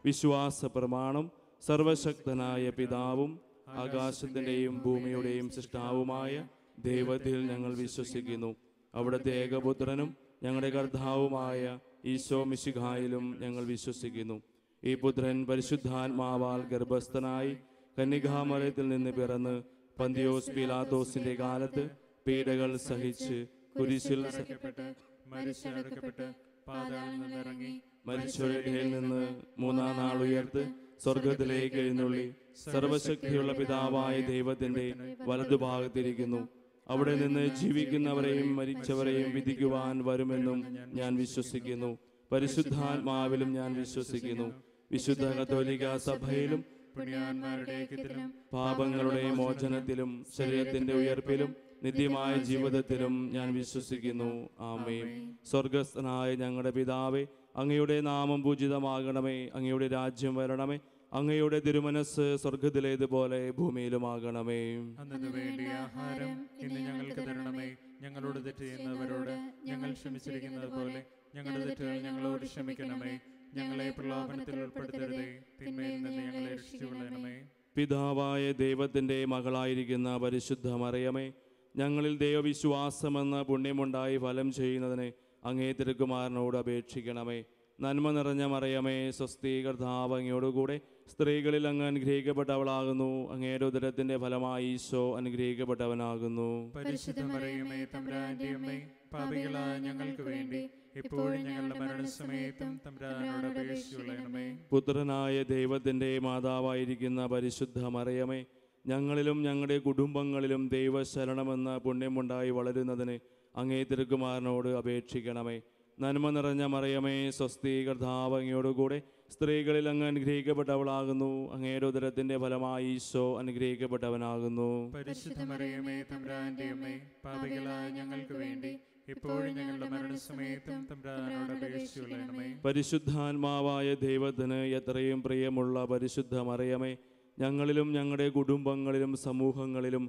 വിശ്വാസ പ്രമാണം. സർവശക്തനായ പിതാവും ആകാശത്തിൻ്റെയും ഭൂമിയുടെയും സൃഷ്ടാവുമായ ദൈവത്തിൽ ഞങ്ങൾ വിശ്വസിക്കുന്നു. അവിടുത്തെ ഏകപുത്രനും ഞങ്ങളുടെ കർത്താവുമായ ഈശോ മിശിഹായിലും ഞങ്ങൾ വിശ്വസിക്കുന്നു. ഈ പുത്രൻ പരിശുദ്ധാത്മാവാൽ ഗർഭസ്ഥനായി കന്യകാമറിയത്തിൽ നിന്ന് പിറന്ന് പന്തിയോസ് പീലാത്തോസിന്റെ കാലത്ത് പീഡകൾ സഹിച്ച് കുരിശിൽ മരിച്ചടക്കപ്പെട്ട് പാതാളത്തിൽ നിന്നിറങ്ങി മരിച്ചവരുടെ നിന്ന് മൂന്നാം നാൾ ഉയർത്ത് സ്വർഗത്തിലേക്ക് എഴുന്നള്ളി സർവശക്തിയുള്ള പിതാവായ ദൈവത്തിന്റെ വലതുഭാഗത്തിരിക്കുന്നു. അവിടെ നിന്ന് ജീവിക്കുന്നവരെയും മരിച്ചവരെയും വിധിക്കുവാൻ വരുമെന്നും ഞാൻ വിശ്വസിക്കുന്നു. പരിശുദ്ധാത്മാവിലും ഞാൻ വിശ്വസിക്കുന്നു. വിശുദ്ധ കത്തോലിക്ക സഭയിലും പുണ്യാന്മാരുടെ ഐക്യത്തിലും പാപങ്ങളുടെ മോചനത്തിലും ശരീരത്തിന്റെ ഉയർപ്പിലും നിത്യമായ ജീവിതത്തിലും ഞാൻ വിശ്വസിക്കുന്നു. ആമേൻ. സ്വർഗസ്ഥനായ ഞങ്ങളുടെ പിതാവേ, അങ്ങയുടെ നാമം പൂജിതമാകണമേ. അങ്ങയുടെ രാജ്യം വരണമേ. അങ്ങയുടെ തിരുമനസ് സ്വർഗത്തിലേതുപോലെ ഭൂമിയിലുമാകണമേ. അന്നു വേണ്ടിയ ആഹാരം ഇന്ന് ഞങ്ങൾക്ക് തരണമേ. ഞങ്ങളോട് തെറ്റ് ചെയ്യുന്നവരോട് ഞങ്ങൾ ക്ഷമിച്ചിരിക്കുന്നത് പോലെ ഞങ്ങളുടെ തെറ്റുകൾ ഞങ്ങളോട് ക്ഷമിക്കണമേ. ഞങ്ങളെ പ്രലോഭനത്തിൽ ഉൾപ്പെടുത്തരുതേ, തിന്മയിൽ നിന്ന് ഞങ്ങളെ രക്ഷിച്ചുകൊള്ളണമേ. പിതാവായ ദൈവത്തിന്റെ മകളായിരിക്കുന്ന പരിശുദ്ധ മറിയമേ, ഞങ്ങളിൽ ദൈവവിശ്വാസമെന്ന പുണ്യമുണ്ടായി ഫലം ചെയ്യുന്നതിന് അങ്ങേ തിരുക്കുമാരനോട് അപേക്ഷിക്കണമേ. നന്മ നിറഞ്ഞ മറിയമേ, സ്വസ്തി, കർത്താവ് അങ്ങയോടുകൂടെ സ്ത്രീകളിൽ അങ്ങ് അനുഗ്രഹിക്കപ്പെട്ടവളാകുന്നു. അങ്ങയുടെ ഉദരത്തിന്റെ ഫലമായി ഈശോ അനുഗ്രഹിക്കപ്പെട്ടവനാകുന്നു. പരിശുദ്ധ മറിയമേ, തമ്പുരാന്റെ അമ്മേ, പാപികളായ ഞങ്ങൾക്ക് വേണ്ടി ഇപ്പോഴും ഞങ്ങളുടെ മരണസമയത്തും തമ്പുരാനോട് അപേക്ഷിച്ചുകൊള്ളണമേ. പുത്രനായ ദൈവത്തിന്റെ മാതാവായിരിക്കുന്ന പരിശുദ്ധ മറിയമേ, ഞങ്ങളിലും ഞങ്ങളുടെ കുടുംബങ്ങളിലും ദൈവശരണമെന്ന പുണ്യമുണ്ടായി വളരുന്നതിന് അങ്ങേ തിരുക്കുമാരനോട് അപേക്ഷിക്കണമേ. നന്മ നിറഞ്ഞ മറിയമേ, സ്വസ്തി, കർത്താവ് അങ്ങയോടുകൂടെ സ്ത്രീകളിൽ അങ്ങ് അനുഗ്രഹിക്കപ്പെട്ടവളാകുന്നു. അങ്ങയുടെ ഉദരത്തിന്റെ ഫലമായി ഈശോ അനുഗ്രഹിക്കപ്പെട്ടവനാകുന്നു. പരിശുദ്ധ മറിയമേ, തമ്പുരാന്റെ അമ്മേ, പാപികളായ ഞങ്ങൾക്ക് വേണ്ടി ഇപ്പോഴും ഞങ്ങളുടെ മരണസമയത്തും തമ്പുരാനോട് അപേക്ഷിച്ചുകൊള്ളണമേ. പരിശുദ്ധാത്മാവായ ദൈവത്തിന് എത്രയും പ്രിയമുള്ള പരിശുദ്ധ മറിയമേ, ഞങ്ങളിലും ഞങ്ങളുടെ കുടുംബങ്ങളിലും സമൂഹങ്ങളിലും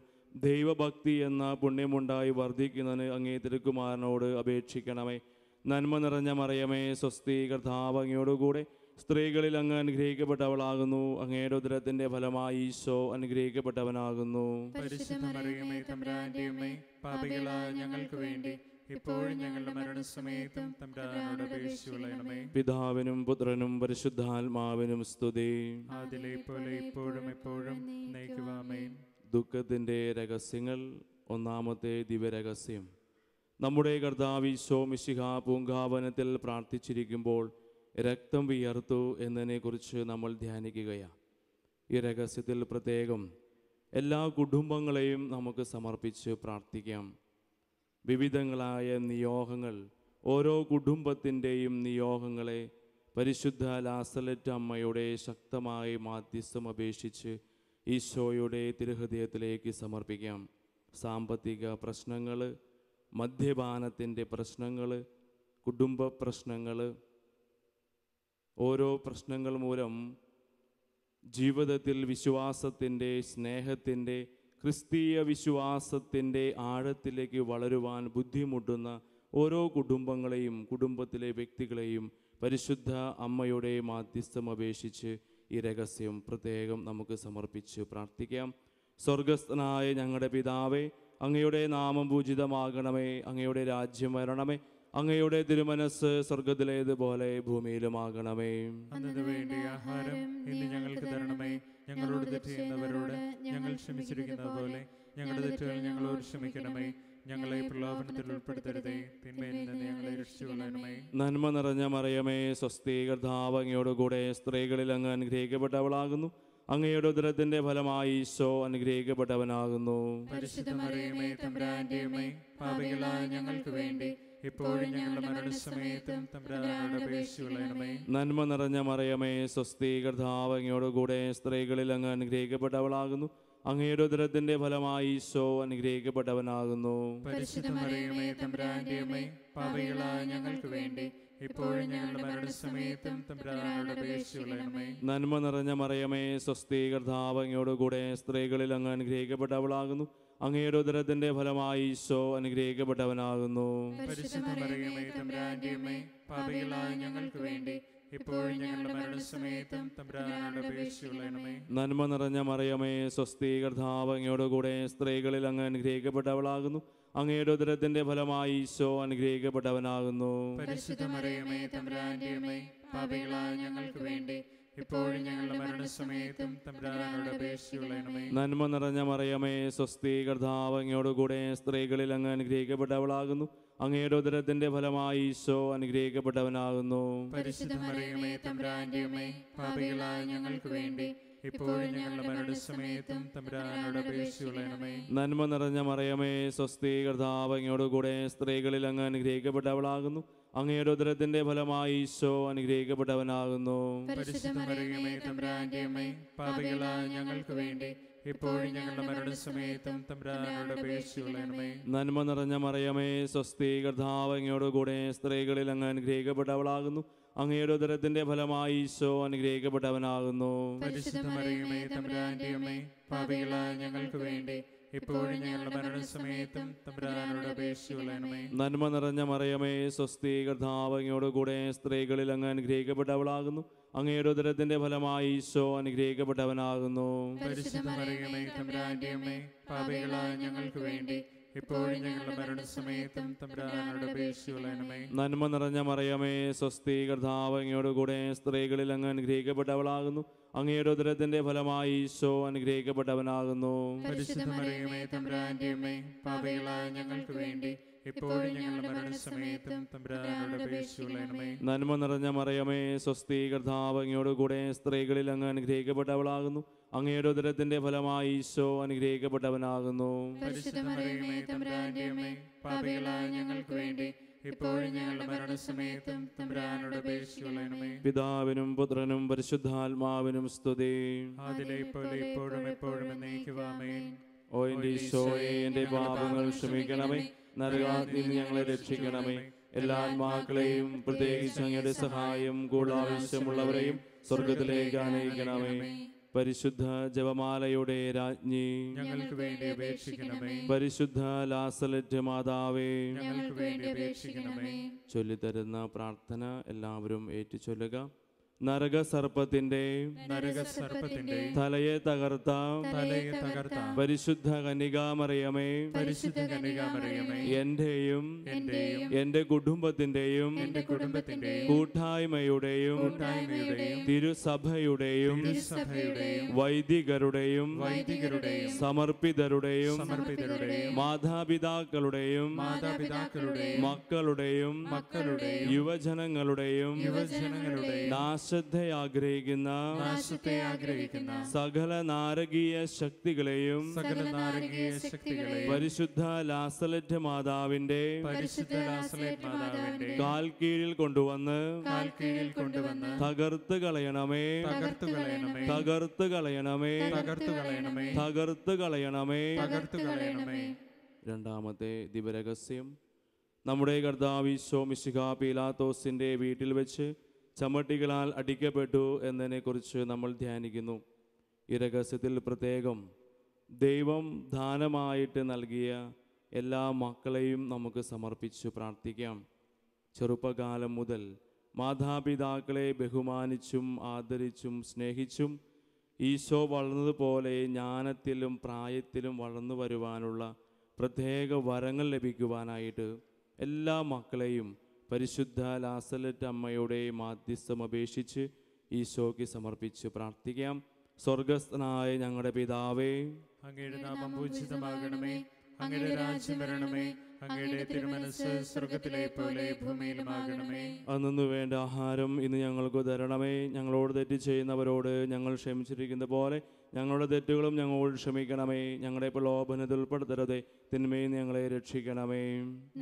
ദൈവഭക്തി എന്ന പുണ്യമുണ്ടായി വർദ്ധിക്കുന്നതിന് അങ്ങേ തിരുക്കുമാരനോട് അപേക്ഷിക്കണമേ. നന്മ നിറഞ്ഞ മറിയമേ, സ്വസ്തി, കർത്താവ് അങ്ങയോടുകൂടെ സ്ത്രീകളിൽ അങ്ങ് അനുഗ്രഹിക്കപ്പെട്ടവളാകുന്നു. അങ്ങയുടെ ഉദരത്തിന്റെ ഫലമായി ഈശോ അനുഗ്രഹിക്കപ്പെട്ടവനാകുന്നു. പരിശുദ്ധ മറിയമേ, തമ്പുരാന്റെ അമ്മേ, പാപികളായ ഞങ്ങൾക്ക് വേണ്ടി ഇപ്പോഴും ഞങ്ങളുടെ മരണസമയത്തും തമ്പുരാനോട് അപേക്ഷിച്ചുകൊള്ളണമേ. പിതാവിനും പുത്രനും പരിശുദ്ധാത്മാവിനും സ്തുതി. അതിലെ പോലെ ഇപ്പോഴും എപ്പോഴും നയിക്കുവാമേൻ. ദുഃഖത്തിന്റെ രഹസ്യങ്ങൾ. ഒന്നാമത്തെ ദിവ്യരഹസ്യം. നമ്മുടെ കർത്താവ് ഈശോ മിശിഹാ പൂങ്കാവനത്തിൽ പ്രാർത്ഥിച്ചിരിക്കുമ്പോൾ രക്തം വിയർത്തു എന്നതിനെക്കുറിച്ച് നമ്മൾ ധ്യാനിക്കുകയാണ്. ഈ രഹസ്യത്തിൽ പ്രത്യേകം എല്ലാ കുടുംബങ്ങളെയും നമുക്ക് സമർപ്പിച്ച് പ്രാർത്ഥിക്കാം. വിവിധങ്ങളായ നിയോഗങ്ങൾ, ഓരോ കുടുംബത്തിൻ്റെയും നിയോഗങ്ങളെ പരിശുദ്ധ ലാസലറ്റ് അമ്മയുടെ ശക്തമായ മാധ്യസ്ഥം അപേക്ഷിച്ച് ഈശോയുടെ തിരുഹൃദയത്തിലേക്ക് സമർപ്പിക്കാം. സാമ്പത്തിക പ്രശ്നങ്ങൾ, മദ്യപാനത്തിൻ്റെ പ്രശ്നങ്ങൾ, കുടുംബ പ്രശ്നങ്ങൾ, ഓരോ പ്രശ്നങ്ങൾ മൂലം ജീവിതത്തിൽ വിശ്വാസത്തിൻ്റെ, സ്നേഹത്തിൻ്റെ, ക്രിസ്തീയ വിശ്വാസത്തിൻ്റെ ആഴത്തിലേക്ക് വളരുവാൻ ബുദ്ധിമുട്ടുന്ന ഓരോ കുടുംബങ്ങളെയും കുടുംബത്തിലെ വ്യക്തികളെയും പരിശുദ്ധ അമ്മയുടെ മാധ്യസ്ഥം അപേക്ഷിച്ച് ഈ രഹസ്യം പ്രത്യേകം നമുക്ക് സമർപ്പിച്ച് പ്രാർത്ഥിക്കാം. സ്വർഗസ്ഥനായ ഞങ്ങളുടെ പിതാവേ, അങ്ങയുടെ നാമം പൂജിതമാകണമേ. അങ്ങയുടെ രാജ്യം വരണമേ. അങ്ങയുടെ തിരുമനസ് സ്വർഗത്തിലേതുപോലെ ഭൂമിയിലുമാകണമേ. അന്നു വേണ്ടി ആഹാരം ഇന്ന് ഞങ്ങൾക്ക് തരണമേ. ഞങ്ങളോട് തെറ്റ് ചെയ്യുന്നവരോട് ഞങ്ങൾ ക്ഷമിച്ചിരിക്കുന്നത് പോലെ ഞങ്ങളുടെ തെറ്റുകൾ ഞങ്ങളോട് ക്ഷമിക്കണമേ. ഞങ്ങളെ പ്രലോഭനത്തിൽ ഉൾപ്പെടുത്തരുതേ, തിന്മയിൽ നിന്ന് ഞങ്ങളെ രക്ഷിച്ചുകൊള്ളണമേ. നന്മ നിറഞ്ഞ മറിയമേ, സ്വസ്തി, കർത്താവ് അങ്ങയോടുകൂടെ സ്ത്രീകളിൽ അങ്ങ് അനുഗ്രഹിക്കപ്പെട്ടവളാകുന്നു. അങ്ങയുടെ ഉദരത്തിന്റെ ഫലമായി ഈശോ അനുഗ്രഹിക്കപ്പെട്ടവനാകുന്നു. പരിശുദ്ധ മറിയമേ, തമ്പുരാന്റെ അമ്മേ, പാപികളായ ഞങ്ങൾക്ക് വേണ്ടി ഇപ്പോഴും ഞങ്ങളുടെ മരണസമയത്തും തമ്പുരാനോട് അപേക്ഷിച്ചുകൊള്ളണമേ. നന്മ നിറഞ്ഞ മറിയമേ, സ്വസ്തി, കർത്താവ് അങ്ങയോടുകൂടെ സ്ത്രീകളിൽ അങ്ങ് അനുഗ്രഹിക്കപ്പെട്ടവളാകുന്നു. അങ്ങയുടെ ഉദരത്തിന്റെ ഫലമായി ഈശോ അനുഗ്രഹിക്കപ്പെട്ടവനാകുന്നു. പരിശുദ്ധ മറിയമേ, തമ്പുരാന്റെ അമ്മേ, പാപികളായ ഞങ്ങൾക്ക് വേണ്ടി ഇപ്പോഴും ഞങ്ങളുടെ മരണസമയത്തും തമ്പുരാനോട് അപേക്ഷിച്ചുകൊള്ളണമേ. നന്മ നിറഞ്ഞ മറിയമേ, സ്വസ്തി, കർത്താവ് അങ്ങയോടുകൂടെ സ്ത്രീകളിൽ അങ്ങ് അനുഗ്രഹിക്കപ്പെട്ടവളാകുന്നു. അങ്ങയുടെ ഉദരത്തിന്റെ ഫലമായി ഈശോ അനുഗ്രഹിക്കപ്പെട്ടവനാകുന്നു. പരിശുദ്ധ മറിയമേ, തമ്പുരാന്റെ അമ്മേ, പാപികളായ ഞങ്ങൾക്ക് വേണ്ടി ഇപ്പോഴും ഞങ്ങളുടെ മരണസമയത്തും തമ്പുരാനോട് അപേക്ഷിച്ചുകൊള്ളണമേ. നന്മ നിറഞ്ഞ മറിയമേ, സ്വസ്തി, കർത്താവ് അങ്ങയോടുകൂടെ സ്ത്രീകളിൽ അങ്ങ് അനുഗ്രഹിക്കപ്പെട്ടവളാകുന്നു. അങ്ങയുടെ ഉദരത്തിന്റെ ഫലമായി ഈശോ അനുഗ്രഹിക്കപ്പെട്ടവനാകുന്നു. പരിശുദ്ധ മറിയമേ, തമ്പുരാന്റെ അമ്മേ, പാപികളായ ഞങ്ങൾക്ക് വേണ്ടി ഇപ്പോഴും ഞങ്ങളുടെ മരണസമയത്തും തമ്പുരാനോട് അപേക്ഷിച്ചുകൊള്ളണമേ. നന്മ നിറഞ്ഞ മറിയമേ, സ്വസ്തി, കർത്താവ് അങ്ങയോടുകൂടെ സ്ത്രീകളിൽ അങ്ങ് അനുഗ്രഹിക്കപ്പെട്ടവളാകുന്നു. അങ്ങയുടെ ഉദരത്തിന്റെ ഫലമായി ഈശോ അനുഗ്രഹിക്കപ്പെട്ടവനാകുന്നു. പരിശുദ്ധ മറിയമേ, തമ്പുരാന്റെ അമ്മേ, പാപികളായ ഞങ്ങൾക്ക് വേണ്ടി ഇപ്പോഴും ഞങ്ങളുടെ മരണസമയത്തും തമ്പുരാനോട് അപേക്ഷിച്ചുകൊള്ളണമേ. നന്മ നിറഞ്ഞ മറിയമേ, സ്വസ്തി, കർത്താവ് അങ്ങയോടുകൂടെ സ്ത്രീകളിൽ അങ്ങ് അനുഗ്രഹിക്കപ്പെട്ടവളാകുന്നു. അങ്ങയുടെ ഉദരത്തിന്റെ ഫലമായി ഈശോ അനുഗ്രഹിക്കപ്പെട്ടവനാകുന്നു. പരിശുദ്ധ മറിയമേ, തമ്പുരാന്റെ അമ്മേ, പാപികളായ ഞങ്ങൾക്ക് വേണ്ടി ഇപ്പോഴും ഞങ്ങളുടെ മരണസമയത്തും തമ്പുരാനോട് അപേക്ഷിച്ചുകൊള്ളണമേ. നന്മ നിറഞ്ഞ മറിയമേ, സ്വസ്തി, കർത്താവ് അങ്ങയോടുകൂടെ സ്ത്രീകളിൽ അങ്ങ് അനുഗ്രഹിക്കപ്പെട്ടവളാകുന്നു. അങ്ങയുടെ ഉദരത്തിന്റെ ഫലമായി ഈശോ അനുഗ്രഹിക്കപ്പെട്ടവനാകുന്നു. പരിശുദ്ധ മറിയമേ, തമ്പുരാന്റെ അമ്മേ, പാപികളായ ഞങ്ങൾക്ക് വേണ്ടി ഇപ്പോഴും ഞങ്ങളുടെ മരണസമയത്തും തമ്പുരാനോട് അപേക്ഷിച്ചുകൊള്ളണമേ. നന്മ നിറഞ്ഞ മറിയമേ, സ്വസ്തി, കർത്താവ് അങ്ങയോടുകൂടെ സ്ത്രീകളിൽ അങ്ങ് അനുഗ്രഹിക്കപ്പെട്ടവളാകുന്നു. അങ്ങയുടെ ഉദരത്തിന്റെ ഫലമായി ഈശോ അനുഗ്രഹിക്കപ്പെട്ടവനാകുന്നു. പരിശുദ്ധ മറിയമേ, തമ്പുരാന്റെ അമ്മേ, പാപികളായ ഞങ്ങൾക്ക് വേണ്ടി ഇപ്പോഴും ഞങ്ങളുടെ മരണസമയത്തും തമ്പുരാനോട് അപേക്ഷിച്ചുകൊള്ളണമേ. നന്മ നിറഞ്ഞ മറിയമേ, സ്വസ്തി, കർത്താവ് അങ്ങയോടുകൂടെ സ്ത്രീകളിൽ അങ്ങ് അനുഗ്രഹിക്കപ്പെട്ടവളാകുന്നു. അങ്ങയുടെ ഉദരത്തിന്റെ ഫലമായി ഈശോ അനുഗ്രഹിക്കപ്പെട്ടവനാകുന്നു. പരിശുദ്ധ മറിയമേ, തമ്പുരാന്റെ അമ്മേ, പാപികളായ ഞങ്ങൾക്ക് വേണ്ടി ഇപ്പോഴും ഞങ്ങളുടെ മരണസമയത്തും തമ്പുരാനോട് അപേക്ഷിച്ചുകൊള്ളണമേ. നന്മ നിറഞ്ഞ മറിയമേ, സ്വസ്തി, കർത്താവ് അങ്ങയോടുകൂടെ സ്ത്രീകളിൽ അങ്ങ് അനുഗ്രഹിക്കപ്പെട്ടവളാകുന്നു. അങ്ങയുടെ ഉദരത്തിന്റെ ഫലമായി ഈശോ അനുഗ്രഹിക്കപ്പെട്ടവനാകുന്നു. പരിശുദ്ധ മറിയമേ, തമ്പുരാന്റെ അമ്മേ, പാപികളായ ഞങ്ങൾക്ക് വേണ്ടി ഇപ്പോഴും ഞങ്ങളുടെ മരണസമയത്തും തമ്പുരാനോട് അപേക്ഷിച്ചുകൊള്ളണമേ. പിതാവിനും പുത്രനും പരിശുദ്ധാത്മാവിനും സ്തുതി. അതിലെ പോലെ ഇപ്പോഴും എപ്പോഴും എന്നേക്കും ആമേൻ. ഓ എൻ്റെ ഈശോയെ, എൻ്റെ പാപങ്ങൾ ക്ഷമിക്കണമേ. നരകാഗ്നിയിൽ നിന്ന് ഞങ്ങളെ രക്ഷിക്കണമേ. എല്ലാ ആത്മാക്കളെയും പ്രത്യേകിച്ച് അങ്ങയുടെ സഹായം കൂടുതൽ ആവശ്യമുള്ളവരെയും സ്വർഗത്തിലേക്ക് ആനയിക്കണമേ. പരിശുദ്ധ ജപമാലയുടെ രാജ്ഞി, ഞങ്ങൾക്ക് വേണ്ടി അപേക്ഷിക്കണമേ. പരിശുദ്ധ ലാസലറ്റ് മാതാവേ, ഞങ്ങൾക്ക് വേണ്ടി അപേക്ഷിക്കണമേ. ചൊല്ലിത്തരുന്ന പ്രാർത്ഥന എല്ലാവരും ഏറ്റുചൊല്ലുക. നരകസർപ്പത്തിന്റെ തലയെ തകർത്ത പരിശുദ്ധ കന്യകാമറിയമേ, എന്റെയും എന്റെ കുടുംബത്തിന്റെയും കൂട്ടായ്മയുടെയും തിരുസഭയുടെയും വൈദികരുടെയും സമർപ്പിതരുടെയും മാതാപിതാക്കളുടെയും മക്കളുടെയും യുവജനങ്ങളുടെയും നാശത്തെ ആഗ്രഹിക്കുന്ന സകല നാരകീയ ശക്തികളെയും പരിശുദ്ധ ലാസലറ്റ് മാതാവിന്റെ കാൽ കീഴിൽ കൊണ്ടുവന്ന് തകർത്ത് കളയണമേ, തകർത്ത് കളയണമേ, തകർത്ത് കളയണമേ. രണ്ടാമത്തെ ദിവരഹസ്യം, നമ്മുടെ കർത്താവ് ഈശോ മിശിഹാ പീലാത്തോസിന്റെ വീട്ടിൽ വെച്ച് ചമ്മട്ടികളാൽ അടിക്കപ്പെട്ടു എന്നതിനെക്കുറിച്ച് നമ്മൾ ധ്യാനിക്കുന്നു. ഈ രഹസ്യത്തിൽ പ്രത്യേകം ദൈവം ദാനമായിട്ട് നൽകിയ എല്ലാ മക്കളെയും നമുക്ക് സമർപ്പിച്ച് പ്രാർത്ഥിക്കാം. ചെറുപ്പകാലം മുതൽ മാതാപിതാക്കളെ ബഹുമാനിച്ചും ആദരിച്ചും സ്നേഹിച്ചും ഈശോ വളർന്നതുപോലെ ജ്ഞാനത്തിലും പ്രായത്തിലും വളർന്നു വരുവാനുള്ള പ്രത്യേക വരങ്ങൾ ലഭിക്കുവാനായിട്ട് എല്ലാ മക്കളെയും പരിശുദ്ധ ലാസലറ്റ് അമ്മയുടെ മാധ്യസ്ഥം അപേക്ഷിച്ച് ഈശോയ്ക്ക് സമർപ്പിച്ച് പ്രാർത്ഥിക്കാം. സ്വർഗസ്ഥനായ ഞങ്ങളുടെ പിതാവേ, അങ്ങയുടെ നാമം പൂജിതമാകണമേ. അങ്ങയുടെ രാജ്യം വരണമേ. അങ്ങയുടെ തിരുമനസ്സ് സ്വർഗത്തിലെ പോലെ ഭൂമിയിലുമാകണമേ. അന്നു വേണ്ട ആഹാരം ഇന്ന് ഞങ്ങൾക്ക് തരണമേ. ഞങ്ങളോട് തെറ്റ് ചെയ്യുന്നവരോട് ഞങ്ങൾ ക്ഷമിച്ചിരിക്കുന്ന പോലെ ഞങ്ങളുടെ തെറ്റുകളും ഞങ്ങളോട് ക്ഷമിക്കണമേ. ഞങ്ങളുടെ പ്രലോഭനത്തിൽ ഉൾപ്പെടുത്തരുതേ, തിന്മയിൽ ഞങ്ങളെ രക്ഷിക്കണമേ.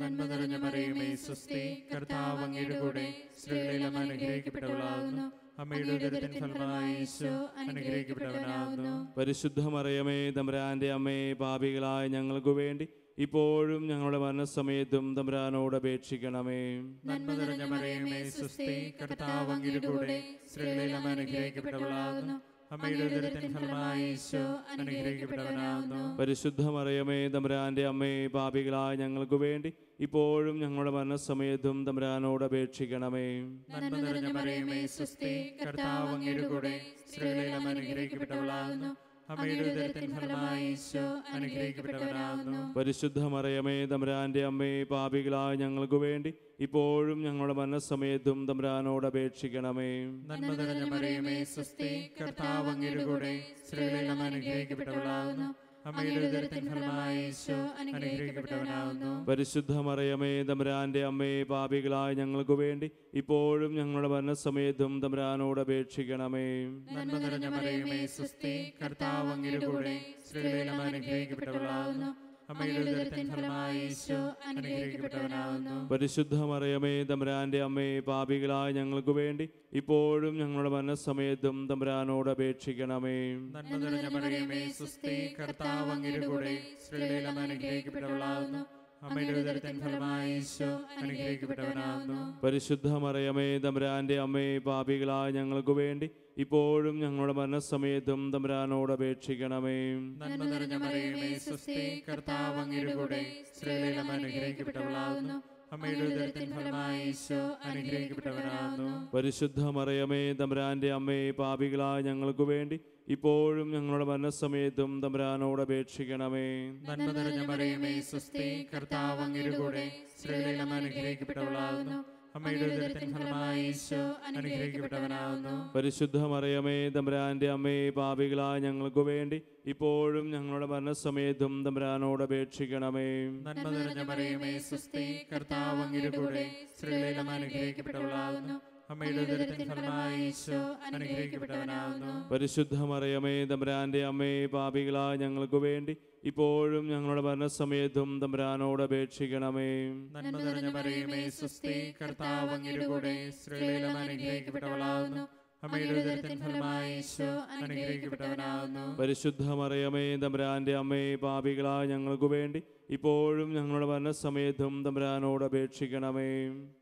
നന്മ നിറഞ്ഞ മറിയമേ, സ്വസ്തി, കർത്താവ് അങ്ങയുടെ കൂടെ സ്ത്രീകളിൽ അങ്ങ് അനുഗ്രഹിക്കപ്പെട്ടവളാകുന്നു. അമ്മയുടെ ഉദരത്തിൻ ഫലമായി ഈശോ അനുഗ്രഹിക്കപ്പെട്ടവനാകുന്നു. പരിശുദ്ധ മറിയമേ, തമ്പുരാന്റെ അമ്മേ, പാപികളായ ഞങ്ങൾക്ക് വേണ്ടി ഇപ്പോഴും ഞങ്ങളുടെ മരണസമയത്തും തമ്പുരാനോട് അപേക്ഷിക്കണമേ. നന്മ നിറഞ്ഞ മറിയമേ, സ്വസ്തി, കർത്താവ് അങ്ങയുടെ കൂടെ സ്ത്രീകളിൽ അങ്ങ് അനുഗ്രഹിക്കപ്പെട്ടവളാകുന്നു. അമ്മയുടെ ഉദരത്തിൻ ഫലമായി ഈശോ അനുഗ്രഹിക്കപ്പെട്ടവനാകുന്നു. പരിശുദ്ധ മറിയമേ, തമ്പുരാന്റെ അമ്മേ, പാപികളായ ഞങ്ങൾക്ക് വേണ്ടി ഇപ്പോഴും ഞങ്ങളുടെ മരണസമയത്തും തമ്പുരാനോട് അപേക്ഷിക്കണമേ. നന്മ നിറഞ്ഞ മറിയമേ, സ്വസ്തി, കർത്താവ് അങ്ങയുടെ കൂടെ സ്ത്രീകളെല്ലാം അനുഗ്രഹിക്കപ്പെട്ടവളാകുന്നു. അമ്മയുടെ ഉദരത്തിൻ ഫലമായി ഈശോ അനുഗ്രഹിക്കപ്പെട്ടവനാകുന്നു. പരിശുദ്ധ മറിയമേ, തമ്പുരാന്റെ അമ്മേ, പാപികളായ ഞങ്ങൾക്ക് വേണ്ടി ഇപ്പോഴും ഞങ്ങളുടെ മരണസമയത്തും തമ്പുരാനോട് അപേക്ഷിക്കണമേ. നന്മ നിറഞ്ഞ മറിയമേ, സ്വസ്തി, കർത്താവ് അങ്ങയുടെ കൂടെ സ്ത്രീകളെല്ലാം അനുഗ്രഹിക്കപ്പെട്ടവളാകുന്നു. അമ്മയുടെ ഉദരത്തിൻ ഫലമായി ഈശോ അനുഗ്രഹിക്കപ്പെട്ടവനാകുന്നു. പരിശുദ്ധ മറിയമേ, തമ്പുരാന്റെ അമ്മേ, പാപികളായ ഞങ്ങൾക്ക് വേണ്ടി ഇപ്പോഴും ഞങ്ങളുടെ മരണസമയത്തും തമ്പുരാനോട് അപേക്ഷിക്കണമേ. നന്മ നിറഞ്ഞ മറിയമേ, സ്വസ്തി, കർത്താവ് അങ്ങയുടെ കൂടെ സ്ത്രീകളെല്ലാം അനുഗ്രഹിക്കപ്പെട്ടവളാകുന്നു. അമ്മയുടെ ഉദരത്തിൻ ഫലമായി ഈശോ അനുഗ്രഹിക്കപ്പെട്ടവനാകുന്നു. പരിശുദ്ധ മറിയമേ, തമ്പുരാന്റെ അമ്മേ, പാപികളായ ഞങ്ങൾക്ക് വേണ്ടി ഇപ്പോഴും ഞങ്ങളുടെ മരണസമയത്തും തമ്പുരാനോട് അപേക്ഷിക്കണമേ. നന്മ നിറഞ്ഞ മറിയമേ, സ്വസ്തി, കർത്താവ് അങ്ങയുടെ കൂടെ സ്ത്രീകളെല്ലാം അനുഗ്രഹിക്കപ്പെട്ടവളാകുന്നു. അമ്മയുടെ ഉദരത്തിൻ ഫലമായി ഈശോ അനുഗ്രഹിക്കപ്പെട്ടവനാകുന്നു. പരിശുദ്ധ മറിയമേ, തമ്പുരാന്റെ അമ്മേ, പാപികളായ ഞങ്ങൾക്ക് വേണ്ടി ഇപ്പോഴും ഞങ്ങളുടെ മരണസമയത്തും തമ്പുരാനോട് അപേക്ഷിക്കണമേ. നന്മ നിറഞ്ഞ മറിയമേ, സ്വസ്തി, കർത്താവ് അങ്ങയുടെ കൂടെ സ്ത്രീകളെല്ലാം അനുഗ്രഹിക്കപ്പെട്ടവളാകുന്നു. അമ്മയുടെ ഉദരത്തിൻ ഫലമായി ഈശോ അനുഗ്രഹിക്കപ്പെട്ടവനാകുന്നു. പരിശുദ്ധ മറിയമേ, തമ്പുരാന്റെ അമ്മേ, പാപികളായ ഞങ്ങൾക്ക് വേണ്ടി ഇപ്പോഴും ഞങ്ങളുടെ മരണസമയത്തും തമ്പുരാനോട് അപേക്ഷിക്കണമേ. നന്മ നിറഞ്ഞ മറിയമേ, സ്വസ്തി, കർത്താവ് അങ്ങയുടെ കൂടെ സ്ത്രീകളെല്ലാം അനുഗ്രഹിക്കപ്പെട്ടവളാകുന്നു. അമ്മയുടെ ഉദരത്തിൻ ഫലമായി ഈശോ അനുഗ്രഹിക്കപ്പെട്ടവനാകുന്നു. പരിശുദ്ധ മറിയമേ, തമ്പുരാന്റെ അമ്മേ, പാപികളായ ഞങ്ങൾക്ക് വേണ്ടി ഇപ്പോഴും ഞങ്ങളുടെ മരണസമയത്തും തമ്പുരാനോട് അപേക്ഷിക്കണമേ. നന്മ നിറഞ്ഞ മറിയമേ, സ്വസ്തി, കർത്താവ് അങ്ങയുടെ കൂടെ സ്ത്രീകളെല്ലാം അനുഗ്രഹിക്കപ്പെട്ടവളാകുന്നു. അമ്മയുടെ ഉദരത്തിൻ ഫലമായി ഈശോ അനുഗ്രഹിക്കപ്പെട്ടവനാകുന്നു. പരിശുദ്ധ മറിയമേ, തമ്പുരാന്റെ അമ്മേ, പാപികളായ ഞങ്ങൾക്ക് വേണ്ടി ഇപ്പോഴും ഞങ്ങളുടെ മരണസമയത്തും തമ്പുരാനോട് അപേക്ഷിക്കണമേ. നന്മ നിറഞ്ഞ മറിയമേ, സ്വസ്തി, കർത്താവ് അങ്ങയുടെ കൂടെ സ്ത്രീകളെല്ലാം അനുഗ്രഹിക്കപ്പെട്ടവളാകുന്നു. അമ്മയുടെ ഉദരത്തിൻ ഫലമായി ഈശോ അനുഗ്രഹിക്കപ്പെട്ടവനാകുന്നു. പരിശുദ്ധ മറിയമേ, തമ്പുരാന്റെ അമ്മേ, പാപികളായ ഞങ്ങൾക്ക് വേണ്ടി ഇപ്പോഴും ഞങ്ങളുടെ മരണസമയത്തും തമ്പുരാനോട് അപേക്ഷിക്കണമേ.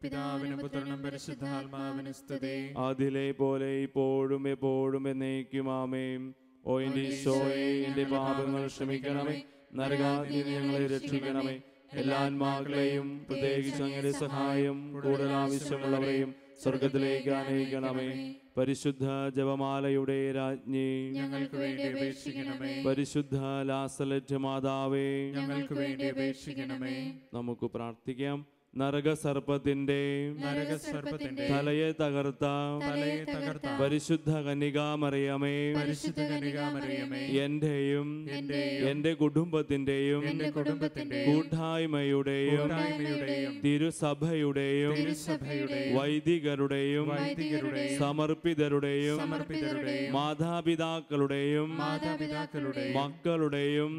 പിതാവിനും പുത്രനും പരിശുദ്ധാത്മാവിനും സ്തുതി. ആദിയിലെ പോലെ ഇപ്പോഴും എപ്പോഴും എന്നേക്കും ആമേൻ. ഓ എന്റെ ഈശോയെ, എന്റെ പാപങ്ങൾ ക്ഷമിക്കണമേ, നരകാഗ്നിയിൽ നിന്ന് ഞങ്ങളെ രക്ഷിക്കണമേ. എല്ലാ ആത്മാക്കളെയും പ്രത്യേകിച്ച് അങ്ങയുടെ സഹായം കൂടുതൽ ആവശ്യമുള്ളവരെയും സ്വർഗത്തിലേക്ക് ആനയിക്കണമേ. പരിശുദ്ധ ജപമാലയുടെ രാജ്ഞി, ഞങ്ങൾക്ക് വേണ്ടി അപേക്ഷിക്കണമേ. പരിശുദ്ധ ലാസലറ്റ് മാതാവേ, ഞങ്ങൾക്ക് വേണ്ടി അപേക്ഷിക്കണമേ. നമുക്ക് പ്രാർത്ഥിക്കാം. നരകസർപ്പത്തിന്റെ തലയെ തകർത്ത പരിശുദ്ധ കന്യകാമറിയമേ, എന്റെയും എന്റെ കുടുംബത്തിന്റെയും കൂട്ടായ്മയുടെയും തിരുസഭയുടെയും വൈദികരുടെയും സമർപ്പിതരുടെയും മാതാപിതാക്കളുടെയും മക്കളുടെയും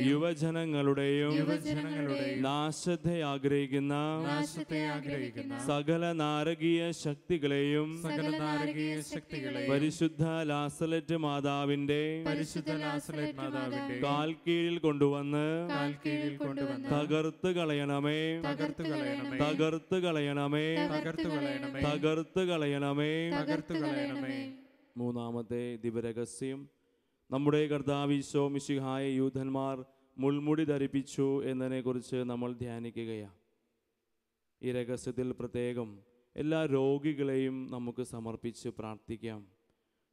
യുവജനങ്ങളുടെയും നാശത്തെ ആഗ്രഹിക്കുന്ന സകല നാരകീയ ശക്തികളെയും പരിശുദ്ധ ലാസലറ്റ് മാതാവിന്റെ കാൽക്കീഴിൽ കൊണ്ടുവന്ന് തകർത്ത് കളയണമേ, തകർത്ത് കളയണമേ, തകർത്ത് കളയണമേ. മൂന്നാമത്തെ ദിവരഹസ്യം, നമ്മുടെ കർത്താവ് ഈശോ മിശിഹായ യൂദന്മാർ മുൾമുടി ധരിപ്പിച്ചു എന്നതിനെക്കുറിച്ച് നമ്മൾ ധ്യാനിക്കുകയാണ്. ഈ രഹസ്യത്തിൽ പ്രത്യേകം എല്ലാ രോഗികളെയും നമുക്ക് സമർപ്പിച്ച് പ്രാർത്ഥിക്കാം.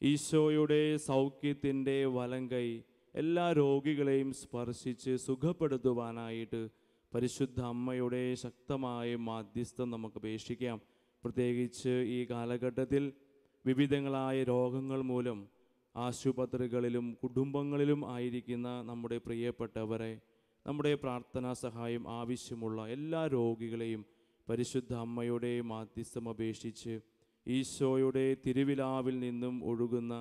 ഈശോയുടെ സൗഖ്യത്തിൻ്റെ വലങ്കൈ എല്ലാ രോഗികളെയും സ്പർശിച്ച് സുഖപ്പെടുത്തുവാനായിട്ട് പരിശുദ്ധ അമ്മയുടെ ശക്തമായ മാധ്യസ്ഥം നമുക്ക് അപേക്ഷിക്കാം. പ്രത്യേകിച്ച് ഈ കാലഘട്ടത്തിൽ വിവിധങ്ങളായ രോഗങ്ങൾ മൂലം ആശുപത്രികളിലും കുടുംബങ്ങളിലും ആയിരിക്കുന്ന നമ്മുടെ പ്രിയപ്പെട്ടവരെ, നമ്മുടെ പ്രാർത്ഥനാ സഹായം ആവശ്യമുള്ള എല്ലാ രോഗികളെയും പരിശുദ്ധ അമ്മയുടെ മാധ്യസ്ഥം അപേക്ഷിച്ച് ഈശോയുടെ തിരുവിലാവിൽ നിന്നും ഒഴുകുന്ന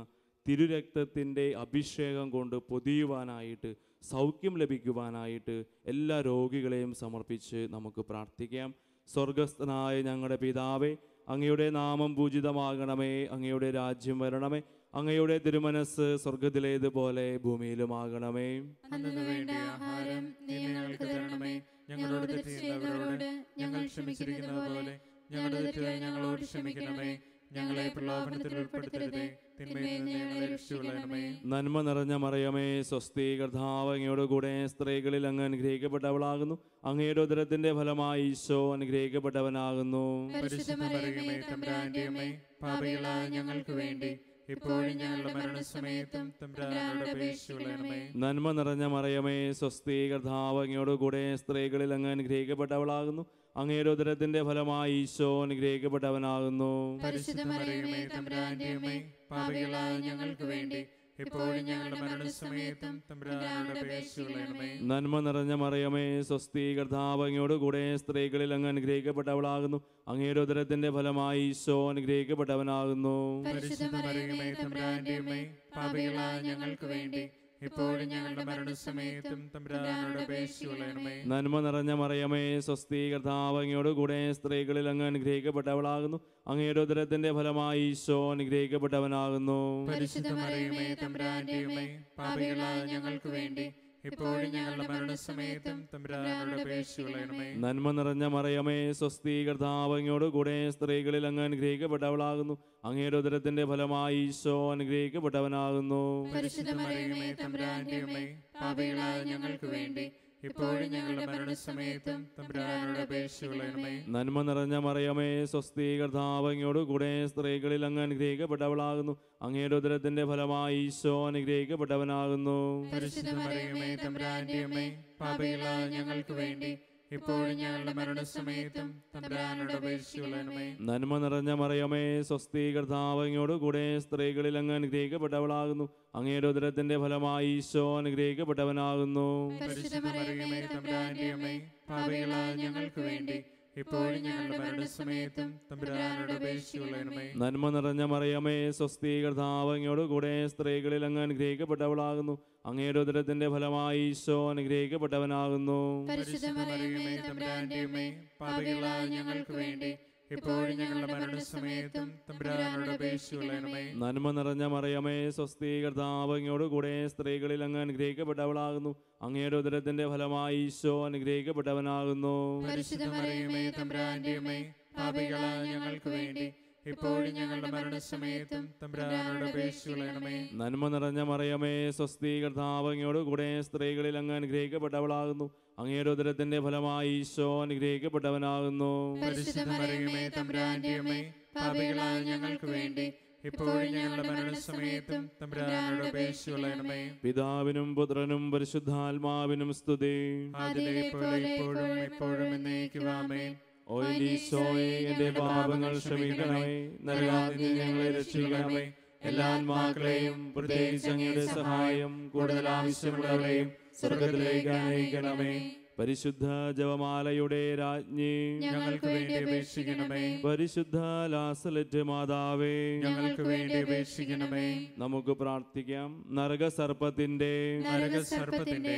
തിരുരക്തത്തിൻ്റെ അഭിഷേകം കൊണ്ട് പൊതിയുവാനായിട്ട്, സൗഖ്യം ലഭിക്കുവാനായിട്ട് എല്ലാ രോഗികളെയും സമർപ്പിച്ച് നമുക്ക് പ്രാർത്ഥിക്കാം. സ്വർഗസ്ഥനായ ഞങ്ങളുടെ പിതാവേ, അങ്ങയുടെ നാമം പൂജിതമാകണമേ, അങ്ങയുടെ രാജ്യം വരണമേ, അങ്ങയുടെ തിരുമനസ് സ്വർഗത്തിലേതുപോലെ ഭൂമിയിലുമാകണമേ. അന്നു വേണ്ട ആഹാരം നീ ഞങ്ങൾക്ക് തരണമേ. ഞങ്ങളോട് തെറ്റ് ചെയ്യുന്നവരോട് ഞങ്ങൾ ക്ഷമിച്ചിരിക്കുന്നത് പോലെ ഞങ്ങളുടെ തെറ്റുകൾ ഞങ്ങളോട് ക്ഷമിക്കണമേ. ഞങ്ങളെ പ്രലോഭനത്തിൽ ഉൾപ്പെടുത്തരുതേ, തിന്മയിൽ നിന്ന് ഞങ്ങളെ രക്ഷിച്ചുകൊള്ളണമേ. നന്മ നിറഞ്ഞ മറിയമേ, സ്വസ്തി, കർത്താവ് അങ്ങയോട് കൂടെ സ്ത്രീകളിൽ അങ്ങ് അനുഗ്രഹിക്കപ്പെട്ടവളാകുന്നു. അങ്ങയുടെ ഉദരത്തിന്റെ ഫലമായി ഈശോ അനുഗ്രഹിക്കപ്പെട്ടവനാകുന്നു. പരിശുദ്ധ മറിയമേ, തമ്പുരാന്റെ അമ്മേ, പാപികളായ ഞങ്ങൾക്ക് വേണ്ടി ഇപ്പോഴും ഞങ്ങളുടെ മരണസമയത്തും തമ്പുരാനോട് അപേക്ഷിച്ചുകൊള്ളണമേ. നന്മ നിറഞ്ഞ മറിയമേ, സ്വസ്തി, കർത്താവ് അങ്ങയോട് കൂടെ സ്ത്രീകളിൽ അങ്ങ് അനുഗ്രഹിക്കപ്പെട്ടവളാകുന്നു. അങ്ങയുടെ ഉദരത്തിന്റെ ഫലമായി ഈശോ അനുഗ്രഹിക്കപ്പെട്ടവനാകുന്നു. പരിശുദ്ധ മറിയമേ, തമ്പുരാന്റെ അമ്മേ, പാപികളായ ഞങ്ങൾക്ക് വേണ്ടി ഇപ്പോഴും ഞങ്ങളുടെ മരണസമയത്തും തമ്പുരാനോട് അപേക്ഷിച്ചുകൊള്ളണമേ. നന്മ നിറഞ്ഞ മറിയമേ, സ്വസ്തി, കർത്താവ് അങ്ങയോട് കൂടെ സ്ത്രീകളിൽ അങ്ങ് അനുഗ്രഹിക്കപ്പെട്ടവളാകുന്നു. അങ്ങയുടെ ഉദരത്തിന്റെ ഫലമായി ഈശോ അനുഗ്രഹിക്കപ്പെട്ടവനാകുന്നു. പരിശുദ്ധ മറിയമേ, തമ്പുരാന്റെ അമ്മേ, പാപികളായ ഞങ്ങൾക്ക് വേണ്ടി ഇപ്പോഴും ഞങ്ങളുടെ മരണസമയത്തും തമ്പുരാനോട് അപേക്ഷിച്ചുകൊള്ളണമേ. നന്മ നിറഞ്ഞ മറിയമേ, സ്വസ്തി, കർത്താവ് അങ്ങയോട് കൂടെ സ്ത്രീകളിൽ അങ്ങ് അനുഗ്രഹിക്കപ്പെട്ടവളാകുന്നു. അങ്ങയുടെ ഉദരത്തിന്റെ ഫലമായി ഈശോ അനുഗ്രഹിക്കപ്പെട്ടവനാകുന്നു. പരിശുദ്ധ മറിയമേ, തമ്പുരാന്റെ അമ്മേ, പാപികളായ ഞങ്ങൾക്ക് വേണ്ടി ഇപ്പോഴും ഞങ്ങളുടെ മരണസമയത്തും തമ്പുരാനോട് അപേക്ഷിച്ചുകൊള്ളണമേ. നന്മ നിറഞ്ഞ മറിയമേ, സ്വസ്തി, കർത്താവ് അങ്ങയോട് കൂടെ സ്ത്രീകളിൽ അങ്ങ് അനുഗ്രഹിക്കപ്പെട്ടവളാകുന്നു. അങ്ങയുടെ ഉദരത്തിന്റെ ഫലമായി ഈശോ അനുഗ്രഹിക്കപ്പെട്ടവനാകുന്നു. പരിശുദ്ധ മറിയമേ, തമ്പുരാന്റെ അമ്മേ, പാപികളായ ഞങ്ങൾക്ക് വേണ്ടി ഇപ്പോഴും ഞങ്ങളുടെ മരണസമയത്തും തമ്പുരാനോട് അപേക്ഷിച്ചുകൊള്ളണമേ. നന്മ നിറഞ്ഞ മറിയമേ, സ്വസ്തി, കർത്താവ് അങ്ങയോട് കൂടെ സ്ത്രീകളിൽ അങ്ങ് അനുഗ്രഹിക്കപ്പെട്ടവളാകുന്നു. അങ്ങയുടെ ഉദരത്തിന്റെ ഫലമായി ഈശോ അനുഗ്രഹിക്കപ്പെട്ടവനാകുന്നു. പരിശുദ്ധ മറിയമേ, തമ്പുരാന്റെ അമ്മേ, പാപികളായ ഞങ്ങൾക്ക് വേണ്ടി ഇപ്പോഴും ഞങ്ങളുടെ മരണസമയത്തും തമ്പുരാനോട് അപേക്ഷിച്ചുകൊള്ളണമേ. നന്മ നിറഞ്ഞ മറിയമേ, സ്വസ്തി, കർത്താവ് അങ്ങയോട് കൂടെ സ്ത്രീകളിൽ അങ്ങ് അനുഗ്രഹിക്കപ്പെട്ടവളാകുന്നു. അങ്ങയുടെ ഉദരത്തിന്റെ ഫലമായി ഈശോ അനുഗ്രഹിക്കപ്പെട്ടവനാകുന്നു. പരിശുദ്ധ മറിയമേ, തമ്പുരാന്റെ അമ്മേ, പാപികളായ ഞങ്ങൾക്ക് വേണ്ടി ഇപ്പോഴും ഞങ്ങളുടെ മരണസമയത്തും തമ്പുരാനോട് അപേക്ഷിച്ചുകൊള്ളണമേ. നന്മ നിറഞ്ഞ മറിയമേ, സ്വസ്തി, കർത്താവ് അങ്ങയോട് കൂടെ സ്ത്രീകളിൽ അങ്ങ് അനുഗ്രഹിക്കപ്പെട്ടവളാകുന്നു. അങ്ങയുടെ ഉദരത്തിന്റെ ഫലമായി ഈശോ അനുഗ്രഹിക്കപ്പെട്ടവനാകുന്നു. പരിശുദ്ധ മറിയമേ, തമ്പുരാന്റെ അമ്മേ, പാപികളായ ഞങ്ങൾക്ക് വേണ്ടി ഇപ്പോഴും ഞങ്ങളുടെ മരണസമയത്തും തമ്പുരാനോട് അപേക്ഷിച്ചുകൊള്ളണമേ. നന്മ നിറഞ്ഞ മറിയമേ, സ്വസ്തി, കർത്താവ് അങ്ങയോട് കൂടെ സ്ത്രീകളിൽ അങ്ങ് അനുഗ്രഹിക്കപ്പെട്ടവളാകുന്നു. അങ്ങയുടെ ഉദരത്തിന്റെ ഫലമായി ഈശോ അനുഗ്രഹിക്കപ്പെട്ടവനാകുന്നു. പരിശുദ്ധ മറിയമേ, തമ്പുരാന്റെ അമ്മേ, പാപികളായ ഞങ്ങൾക്ക് വേണ്ടി ഇപ്പോഴും ഞങ്ങളുടെ മരണസമയത്തും തമ്പുരാനോട് അപേക്ഷിച്ചുകൊള്ളണമേ. നന്മ നിറഞ്ഞ മറിയമേ, സ്വസ്തി, കർത്താവ് അങ്ങയോട് കൂടെ സ്ത്രീകളിൽ അങ്ങ് അനുഗ്രഹിക്കപ്പെട്ടവളാകുന്നു. അങ്ങയുടെ ഉദരത്തിന്റെ ഫലമായി ഈശോ അനുഗ്രഹിക്കപ്പെട്ടവനാകുന്നു. പരിശുദ്ധ മറിയമേ, തമ്പുരാന്റെ അമ്മേ, പാപികളായ ഞങ്ങൾക്ക് വേണ്ടി ഇപ്പോഴും ഞങ്ങളുടെ മരണസമയത്തും തമ്പുരാനോട് അപേക്ഷിച്ചുകൊള്ളണമേ. പിതാവിനും പുത്രനും പരിശുദ്ധാത്മാവിനും സ്തുതി. അതിലെ പോലെ ഇപ്പോഴും എപ്പോഴും എന്നേക്കും ആമേൻ. ഓ ഈശോയെ, എന്റെ പാപങ്ങൾ ക്ഷമിക്കണമേ, നരകാഗ്നിയിൽ നിന്ന് ഞങ്ങളെ രക്ഷിക്കണമേ. എല്ലാ ആത്മാക്കളെയും പ്രത്യേകിച്ച് അങ്ങയുടെ സഹായം കൂടുതൽ ആവശ്യമുള്ളവരെയും സ്വർഗ്ഗത്തിലേക്ക് അയക്കണമേ. പരിശുദ്ധ ജപമാലയുടെ രാജ്ഞി, ഞങ്ങൾക്ക് വേണ്ടി അപേക്ഷിക്കണമേ. പരിശുദ്ധ ലാസലറ്റ് മാതാവേ, ഞങ്ങൾക്ക് വേണ്ടി അപേക്ഷിക്കണമേ. നമുക്ക് പ്രാർത്ഥിക്കാം. നരകസർപ്പത്തിന്റെ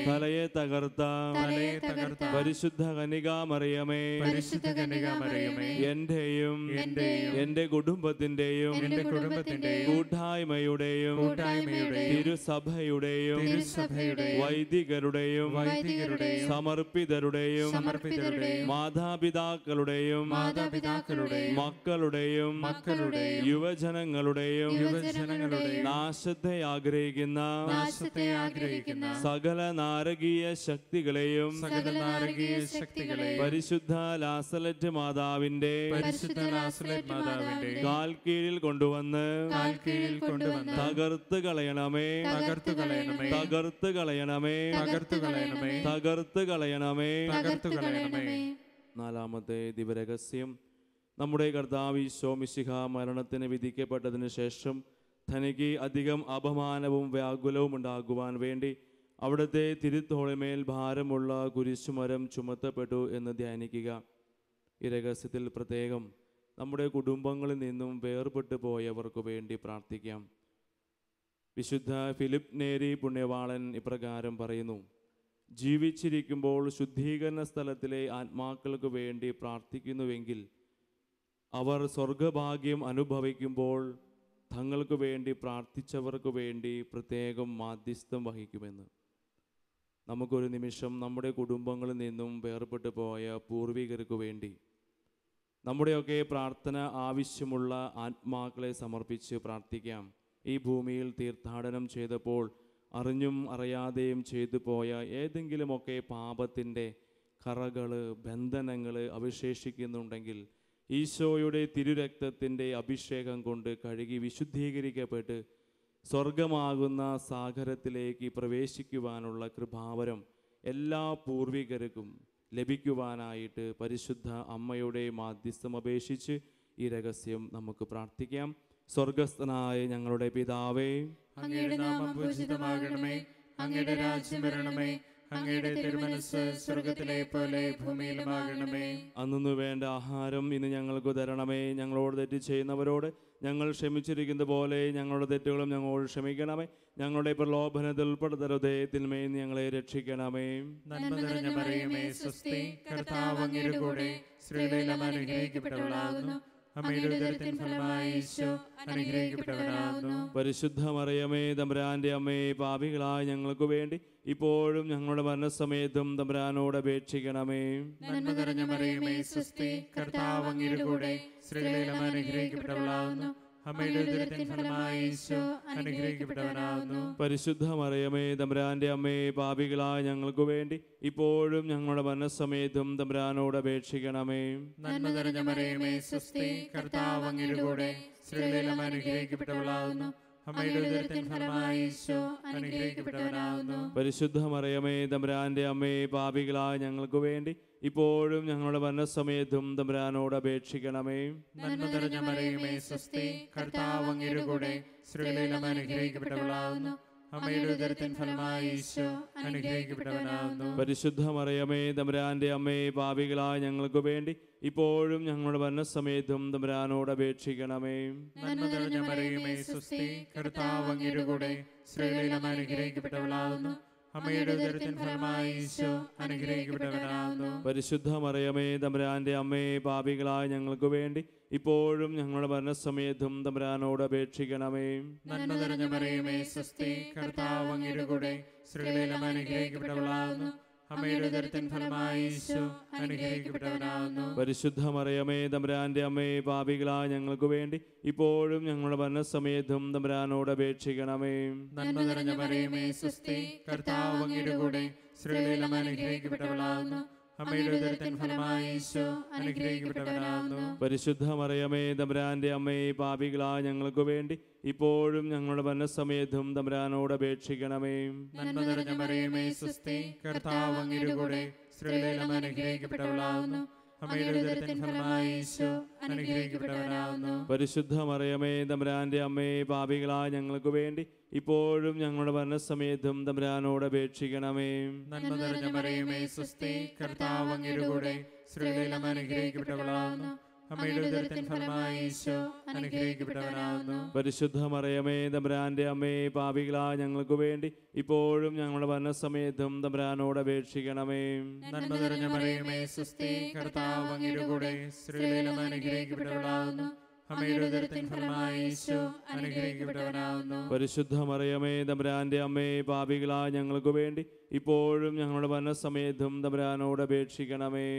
തലയെ തകർത്ത പരിശുദ്ധ കന്യകാമറിയമേ, പരിശുദ്ധ കന്യകാമറിയമേ, എന്റെയും എന്റെ കുടുംബത്തിന്റെയും കൂട്ടായ്മയുടെയും തിരുസഭയുടെയും വൈദികരുടെയും സമർപ്പിതരുടെയും മാതാപിതാക്കളുടെയും മക്കളുടെയും യുവജനങ്ങളുടെയും നാശത്തെ ആഗ്രഹിക്കുന്ന സകല നാരകീയ ശക്തികളെയും പരിശുദ്ധ ലാസലറ്റ് മാതാവിന്റെ കാൽ കീഴിൽ കൊണ്ടുവന്ന് തകർത്ത് കളയണമേ. നാലാമത്തെ ദിവരഹസ്യം. നമ്മുടെ കർത്താവ് ഈശോ മിശിഹ മരണത്തിന് വിധിക്കപ്പെട്ടതിന് ശേഷം തനിക്ക് അധികം അപമാനവും വ്യാകുലവും ഉണ്ടാകുവാൻ വേണ്ടി അവിടുത്തെ തിരുത്തോളിമേൽ ഭാരമുള്ള കുരിശുമരം ചുമത്തപ്പെട്ടു എന്ന് ധ്യാനിക്കുക. ഈ രഹസ്യത്തിൽ പ്രത്യേകം നമ്മുടെ കുടുംബങ്ങളിൽ നിന്നും വേർപെട്ടു പോയവർക്ക് വേണ്ടി പ്രാർത്ഥിക്കാം. വിശുദ്ധ ഫിലിപ്പ് നേരി പുണ്യവാളൻ ഇപ്രകാരം പറയുന്നു: ജീവിച്ചിരിക്കുമ്പോൾ ശുദ്ധീകരണ സ്ഥലത്തിലെ ആത്മാക്കൾക്ക് വേണ്ടി പ്രാർത്ഥിക്കുന്നുവെങ്കിൽ അവർ സ്വർഗഭാഗ്യം അനുഭവിക്കുമ്പോൾ തങ്ങൾക്ക് വേണ്ടി പ്രാർത്ഥിച്ചവർക്ക് വേണ്ടി പ്രത്യേകം മാധ്യസ്ഥം വഹിക്കുമെന്ന്. നമുക്കൊരു നിമിഷം നമ്മുടെ കുടുംബങ്ങളിൽ നിന്നും വേർപെട്ടു പോയ പൂർവികർക്ക് വേണ്ടി നമ്മുടെയൊക്കെ പ്രാർത്ഥന ആവശ്യമുള്ള ആത്മാക്കളെ സമർപ്പിച്ച് പ്രാർത്ഥിക്കാം. ഈ ഭൂമിയിൽ തീർത്ഥാടനം ചെയ്തപ്പോൾ അറിഞ്ഞും അറിയാതെയും ചെയ്തു പോയ ഏതെങ്കിലുമൊക്കെ പാപത്തിൻ്റെ കറകൾ, ബന്ധനങ്ങൾ അവശേഷിക്കുന്നുണ്ടെങ്കിൽ ഈശോയുടെ തിരുരക്തത്തിൻ്റെ അഭിഷേകം കൊണ്ട് കഴുകി വിശുദ്ധീകരിക്കപ്പെട്ട് സ്വർഗമാകുന്ന സാഗരത്തിലേക്ക് പ്രവേശിക്കുവാനുള്ള കൃപാവരം എല്ലാ പൂർവികർക്കും ലഭിക്കുവാനായിട്ട് പരിശുദ്ധ അമ്മയുടെ മാധ്യസ്ഥം അപേക്ഷിച്ച് ഈ രഹസ്യം നമുക്ക് പ്രാർത്ഥിക്കാം. സ്വർഗസ്ഥനായ ഞങ്ങളുടെ പിതാവേ, അങ്ങയുടെ നാമം പൂജിതമാകണമേ, അങ്ങയുടെ രാജ്യം വരണമേ, അങ്ങയുടെ തിരുമനസ്സ് സ്വർഗത്തിലെ പോലെ ഭൂമിയിലുമാകണമേ. അന്നു വേണ്ട ആഹാരം ഇന്ന് ഞങ്ങൾക്ക് തരണമേ. ഞങ്ങളോട് തെറ്റ് ചെയ്യുന്നവരോട് ഞങ്ങൾ ക്ഷമിച്ചിരിക്കുന്ന പോലെ ഞങ്ങളുടെ തെറ്റുകളും ഞങ്ങളോട് ക്ഷമിക്കണമേ. ഞങ്ങളുടെ പ്രലോഭനത്തിൽ ഉൾപ്പെടുത്തരുതേ, തിന്മയിൽ ഞങ്ങളെ രക്ഷിക്കണമേ. നന്മ നിറഞ്ഞ മറിയമേ, സ്വസ്തി, കർത്താവ് അങ്ങയുടെ കൂടെ സ്ത്രീകളെല്ലാം അനുഗ്രഹിക്കപ്പെട്ടവളാകുന്നു. അമ്മയുടെ ഉദരത്തിൻ ഫലമായി ഈശോ അനുഗ്രഹിക്കപ്പെട്ടവനാകുന്നു. പരിശുദ്ധ മറിയമേ, തമ്പുരാന്റെ അമ്മേ, പാപികളായ ഞങ്ങൾക്ക് വേണ്ടി ഇപ്പോഴും ഞങ്ങളുടെ മരണസമയത്തും തമ്പുരാനോട് അപേക്ഷിക്കണമേ. നന്മ നിറഞ്ഞ മറിയമേ, സ്വസ്തി, കർത്താവ് അങ്ങയുടെ കൂടെ സ്ത്രീകളെല്ലാം അനുഗ്രഹിക്കപ്പെട്ടവളാകുന്നു. അമ്മയുടെ ഉദരത്തിൻ ഫലമായി ഈശോ അനുഗ്രഹിക്കപ്പെട്ടവനാകുന്നു. പരിശുദ്ധ മറിയമേ, തമ്പുരാന്റെ അമ്മേ, പാപികളായ ഞങ്ങൾക്ക് വേണ്ടി ഇപ്പോഴും ഞങ്ങളുടെ മരണസമയത്തും തമ്പുരാനോട് അപേക്ഷിക്കണമേ. നന്മ നിറഞ്ഞ മറിയമേ, സ്വസ്തി, കർത്താവ് അങ്ങയുടെ കൂടെ സ്ത്രീകളെല്ലാം അനുഗ്രഹിക്കപ്പെട്ടവളാകുന്നു. അമ്മയുടെ ഉദരത്തിൻ ഫലമായി ഈശോ അനുഗ്രഹിക്കപ്പെട്ടവനാകുന്നു. പരിശുദ്ധ മറിയമേ, തമ്പുരാന്റെ അമ്മേ, പാപികളായ ഞങ്ങൾക്ക് വേണ്ടി ഇപ്പോഴും ഞങ്ങളുടെ മരണസമയത്തും തമ്പുരാനോട് അപേക്ഷിക്കണമേ. നന്മ നിറഞ്ഞ മറിയമേ, സ്വസ്തി, കർത്താവ് അങ്ങയുടെ കൂടെ സ്ത്രീകളെല്ലാം അനുഗ്രഹിക്കപ്പെട്ടവളാകുന്നു. അമ്മയുടെ ഉദരത്തിൻ ഫലമായി ഈശോ അനുഗ്രഹിക്കപ്പെട്ടവനാകുന്നു. പരിശുദ്ധ മറിയമേ, തമ്പുരാന്റെ അമ്മേ, പാപികളായ ഞങ്ങൾക്ക് വേണ്ടി ഇപ്പോഴും ഞങ്ങളുടെ മരണസമയത്തും തമ്പുരാനോട് അപേക്ഷിക്കണമേ. നന്മ നിറഞ്ഞ മറിയമേ, സ്വസ്തി, കർത്താവ് അങ്ങയുടെ കൂടെ സ്ത്രീകളെല്ലാം അനുഗ്രഹിക്കപ്പെട്ടവളാകുന്നു. അമ്മയുടെ ഉദരത്തിൻ ഫലമായി ഈശോ അനുഗ്രഹിക്കപ്പെട്ടവനാകുന്നു. പരിശുദ്ധ മറിയമേ, തമ്പുരാന്റെ അമ്മേ, പാപികളായ ഞങ്ങൾക്ക് വേണ്ടി ഇപ്പോഴും ഞങ്ങളുടെ മരണസമയത്തും തമ്പുരാനോട് അപേക്ഷിക്കണമേ. നന്മ നിറഞ്ഞ മറിയമേ, സ്വസ്തി, കർത്താവ് അങ്ങയുടെ കൂടെ സ്ത്രീകളെല്ലാം അനുഗ്രഹിക്കപ്പെട്ടവളാകുന്നു. അമ്മയുടെ ഉദരത്തിൻ ഫലമായി ഈശോ അനുഗ്രഹിക്കപ്പെട്ടവനാകുന്നു. പരിശുദ്ധ മറിയമേ, തമ്പുരാന്റെ അമ്മേ, പാപികളായ ഞങ്ങൾക്ക് വേണ്ടി ഇപ്പോഴും ഞങ്ങളുടെ മരണസമയത്തും തമ്പുരാനോട് അപേക്ഷിക്കണമേ. നന്മ നിറഞ്ഞ മറിയമേ, സ്വസ്തി, കർത്താവ് അങ്ങയുടെ കൂടെ സ്ത്രീകളെല്ലാം അനുഗ്രഹിക്കപ്പെട്ടവളാകുന്നു. അമ്മയുടെ ഉദരത്തിൻ ഫലമായി ഈശോ അനുഗ്രഹിക്കപ്പെട്ടവനാകുന്നു. പരിശുദ്ധ മറിയമേ, തമ്പുരാന്റെ അമ്മേ, പാപികളായ ഞങ്ങൾക്ക് വേണ്ടി ഇപ്പോഴും ഞങ്ങളുടെ മരണസമയത്തും തമ്പുരാനോട് അപേക്ഷിക്കണമേ. നന്മ നിറഞ്ഞ മറിയമേ, സ്വസ്തി, കർത്താവ് അങ്ങയുടെ കൂടെ സ്ത്രീകളെല്ലാം അനുഗ്രഹിക്കപ്പെട്ടവളാകുന്നു. അമ്മയുടെ ഉദരത്തിൻ ഫലമായി ഈശോ അനുഗ്രഹിക്കപ്പെട്ടവനാകുന്നു. പരിശുദ്ധ മറിയമേ, തമ്പുരാന്റെ അമ്മേ, പാപികളായ ഞങ്ങൾക്ക് വേണ്ടി ഇപ്പോഴും ഞങ്ങളുടെ മരണസമയത്തും തമ്പുരാനോട് അപേക്ഷിക്കണമേ. നന്മ നിറഞ്ഞ മറിയമേ, സ്വസ്തി, കർത്താവ് അങ്ങയുടെ കൂടെ സ്ത്രീകളെല്ലാം അനുഗ്രഹിക്കപ്പെട്ടവളാകുന്നു. അമ്മയുടെ ഉദരത്തിൻ ഫലമായി ഈശോ അനുഗ്രഹിക്കപ്പെട്ടവനാകുന്നു. പരിശുദ്ധ മറിയമേ, തമ്പുരാന്റെ അമ്മേ, പാപികളായ ഞങ്ങൾക്ക് വേണ്ടി ഇപ്പോഴും ഞങ്ങളുടെ മരണസമയത്തും തമ്പുരാനോട് അപേക്ഷിക്കണമേ. നന്മ നിറഞ്ഞ മറിയമേ, സ്വസ്തി, കർത്താവ് അങ്ങയുടെ കൂടെ സ്ത്രീകളെല്ലാം അനുഗ്രഹിക്കപ്പെട്ടവളാകുന്നു. അമ്മയുടെ ഉദരത്തിൻ ഫലമായി ഈശോ അനുഗ്രഹിക്കപ്പെട്ടവനാകുന്നു. പരിശുദ്ധ മറിയമേ, തമ്പുരാന്റെ അമ്മേ, പാപികളായ ഞങ്ങൾക്ക് വേണ്ടി ഇപ്പോഴും ഞങ്ങളുടെ മരണസമയത്തും തമ്പുരാനോട് അപേക്ഷിക്കണമേ.